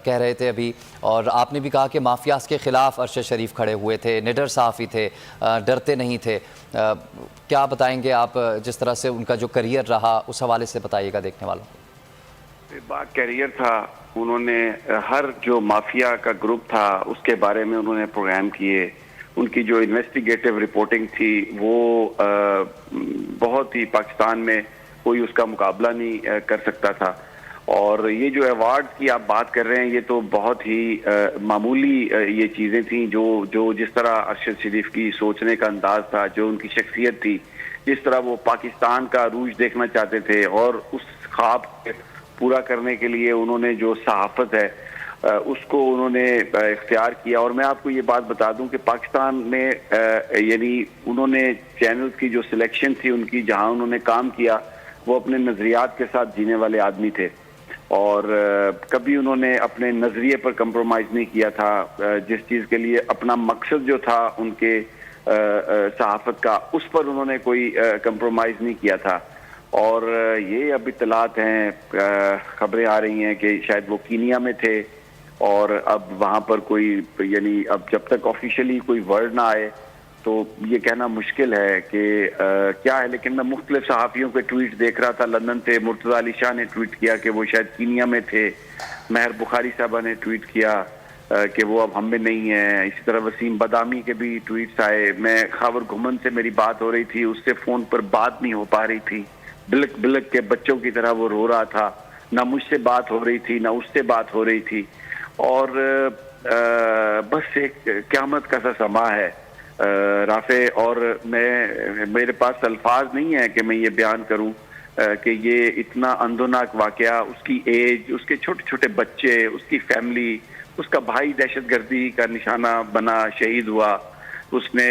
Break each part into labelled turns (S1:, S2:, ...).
S1: کہہ رہے تھے ابھی، اور آپ نے بھی کہا کہ مافیاز کے خلاف ارشد شریف کھڑے ہوئے تھے، نڈر صحافی تھے، ڈرتے نہیں تھے. کیا بتائیں گے آپ جس طرح سے ان کا جو کریئر رہا اس حوالے سے بتائیے گا دیکھنے والوں کو.
S2: با کیریئر تھا. انہوں نے ہر جو مافیا کا گروپ تھا اس کے بارے میں انہوں نے پروگرام کیے. ان کی جو انویسٹیگیٹو رپورٹنگ تھی وہ بہت ہی پاکستان میں کوئی اس کا مقابلہ نہیں کر سکتا تھا. اور یہ جو ایوارڈ کی آپ بات کر رہے ہیں یہ تو بہت ہی معمولی یہ چیزیں تھیں جو جس طرح ارشد شریف کی سوچنے کا انداز تھا، جو ان کی شخصیت تھی، جس طرح وہ پاکستان کا عروج دیکھنا چاہتے تھے اور اس خواب پورا کرنے کے لیے انہوں نے جو صحافت ہے اس کو انہوں نے اختیار کیا. اور میں آپ کو یہ بات بتا دوں کہ پاکستان میں یعنی انہوں نے چینلز کی جو سلیکشن تھی ان کی، جہاں انہوں نے کام کیا، وہ اپنے نظریات کے ساتھ جینے والے آدمی تھے اور کبھی انہوں نے اپنے نظریے پر کمپرومائز نہیں کیا تھا. جس چیز کے لیے اپنا مقصد جو تھا ان کے صحافت کا، اس پر انہوں نے کوئی کمپرومائز نہیں کیا تھا. اور یہ اب اطلاعات ہیں، خبریں آ رہی ہیں کہ شاید وہ کینیا میں تھے اور اب وہاں پر کوئی، یعنی اب جب تک آفیشیلی کوئی ورڈ نہ آئے تو یہ کہنا مشکل ہے کہ کیا ہے. لیکن میں مختلف صحافیوں کے ٹویٹ دیکھ رہا تھا. لندن سے مرتضی علی شاہ نے ٹویٹ کیا کہ وہ شاید کینیا میں تھے. مہر بخاری صاحبہ نے ٹویٹ کیا کہ وہ اب ہم میں نہیں ہیں. اسی طرح وسیم بدامی کے بھی ٹویٹس آئے. میں خاور گھمن سے میری بات ہو رہی تھی، اس سے فون پر بات نہیں ہو پا رہی تھی. بلک بلک کے بچوں کی طرح وہ رو رہا تھا. نہ مجھ سے بات ہو رہی تھی نہ اس سے بات ہو رہی تھی. اور بس ایک قیامت کا سا سما ہے رافع. اور میرے پاس الفاظ نہیں ہیں کہ میں یہ بیان کروں کہ یہ اتنا اندوناک واقعہ، اس کی ایج، اس کے چھوٹے چھوٹے بچے، اس کی فیملی، اس کا بھائی دہشت گردی کا نشانہ بنا شہید ہوا. اس نے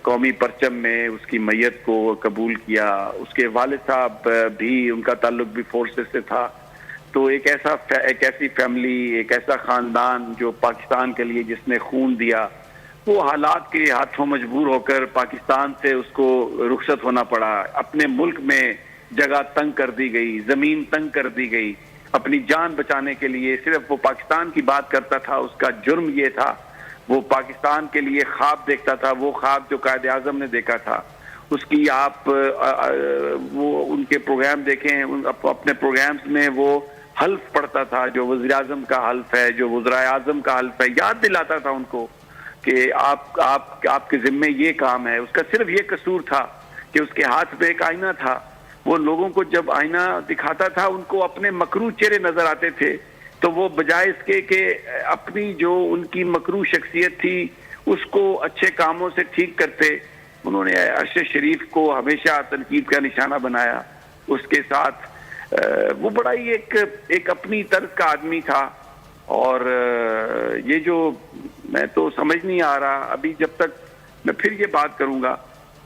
S2: قومی پرچم میں اس کی میت کو قبول کیا. اس کے والد صاحب بھی، ان کا تعلق بھی فورسز سے تھا. تو ایک ایسی فیملی، ایک ایسا خاندان جو پاکستان کے لیے جس نے خون دیا، وہ حالات کے ہاتھوں مجبور ہو کر پاکستان سے اس کو رخصت ہونا پڑا. اپنے ملک میں جگہ تنگ کر دی گئی، زمین تنگ کر دی گئی. اپنی جان بچانے کے لیے صرف وہ پاکستان کی بات کرتا تھا. اس کا جرم یہ تھا، وہ پاکستان کے لیے خواب دیکھتا تھا، وہ خواب جو قائد اعظم نے دیکھا تھا. اس کی آپ وہ ان کے پروگرام دیکھیں، اپنے پروگرامز میں وہ حلف پڑھتا تھا جو وزیر اعظم کا حلف ہے، جو وزرائے اعظم کا حلف ہے. یاد دلاتا تھا ان کو کہ آپ کے ذمے یہ کام ہے. اس کا صرف یہ قصور تھا کہ اس کے ہاتھ میں ایک آئینہ تھا. وہ لوگوں کو جب آئینہ دکھاتا تھا ان کو اپنے مکروہ چہرے نظر آتے تھے، تو وہ بجائے اس کے کہ اپنی جو ان کی مکروہ شخصیت تھی اس کو اچھے کاموں سے ٹھیک کرتے، انہوں نے ارشد شریف کو ہمیشہ تنقید کا نشانہ بنایا. اس کے ساتھ وہ بڑا ہی ایک اپنی طرز کا آدمی تھا. اور یہ جو میں تو سمجھ نہیں آ رہا ابھی، جب تک میں پھر یہ بات کروں گا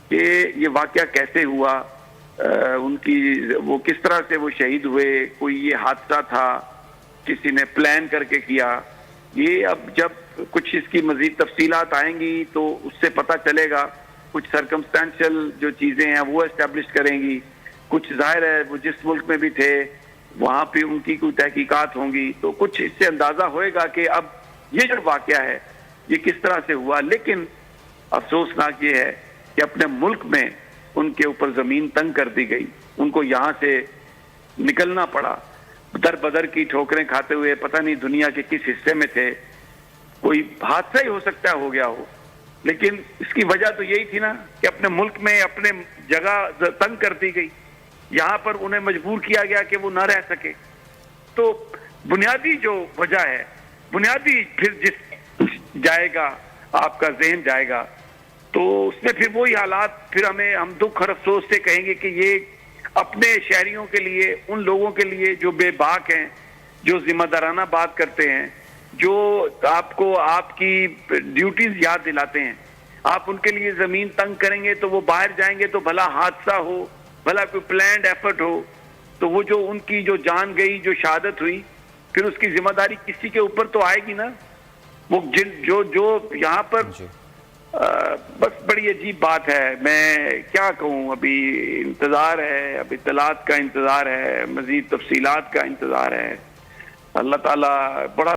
S2: کہ یہ واقعہ کیسے ہوا، ان کی وہ کس طرح سے وہ شہید ہوئے. کوئی یہ حادثہ تھا، کسی نے پلان کر کے کیا. یہ اب جب کچھ اس کی مزید تفصیلات آئیں گی تو اس سے پتہ چلے گا. کچھ سرکمسٹینشل جو چیزیں ہیں وہ اسٹیبلش کریں گی. کچھ ظاہر ہے وہ جس ملک میں بھی تھے وہاں پہ ان کی کوئی تحقیقات ہوں گی، تو کچھ اس سے اندازہ ہوئے گا کہ اب یہ جو واقعہ ہے یہ کس طرح سے ہوا. لیکن افسوسناک یہ ہے کہ اپنے ملک میں ان کے اوپر زمین تنگ کر دی گئی. ان کو یہاں سے نکلنا پڑا، در بدر کی ٹھوکریں کھاتے ہوئے. پتہ نہیں دنیا کے کس حصے میں تھے. کوئی حادثہ ہی ہو سکتا ہے ہو گیا ہو، لیکن اس کی وجہ تو یہی تھی نا کہ اپنے ملک میں اپنے جگہ تنگ کر دی گئی. یہاں پر انہیں مجبور کیا گیا کہ وہ نہ رہ سکے. تو بنیادی جو وجہ ہے، بنیادی پھر جس جائے گا آپ کا ذہن جائے گا تو اس میں پھر وہی حالات، پھر ہم دکھ اور افسوس سے کہیں گے کہ یہ اپنے شہریوں کے لیے، ان لوگوں کے لیے جو بے باک ہیں، جو ذمہ دارانہ بات کرتے ہیں، جو آپ کو آپ کی ڈیوٹیز یاد دلاتے ہیں، آپ ان کے لیے زمین تنگ کریں گے تو وہ باہر جائیں گے تو بھلا حادثہ ہو، بھلا کوئی پلانڈ ایفرٹ ہو، تو وہ جو ان کی جو جان گئی، جو شہادت ہوئی، پھر اس کی ذمہ داری کسی کے اوپر تو آئے گی نا. وہ جو یہاں پر بس بڑی عجیب بات ہے. میں کیا کہوں، ابھی انتظار ہے، اب اطلاعات کا انتظار ہے، مزید تفصیلات کا انتظار ہے. اللہ تعالیٰ بڑا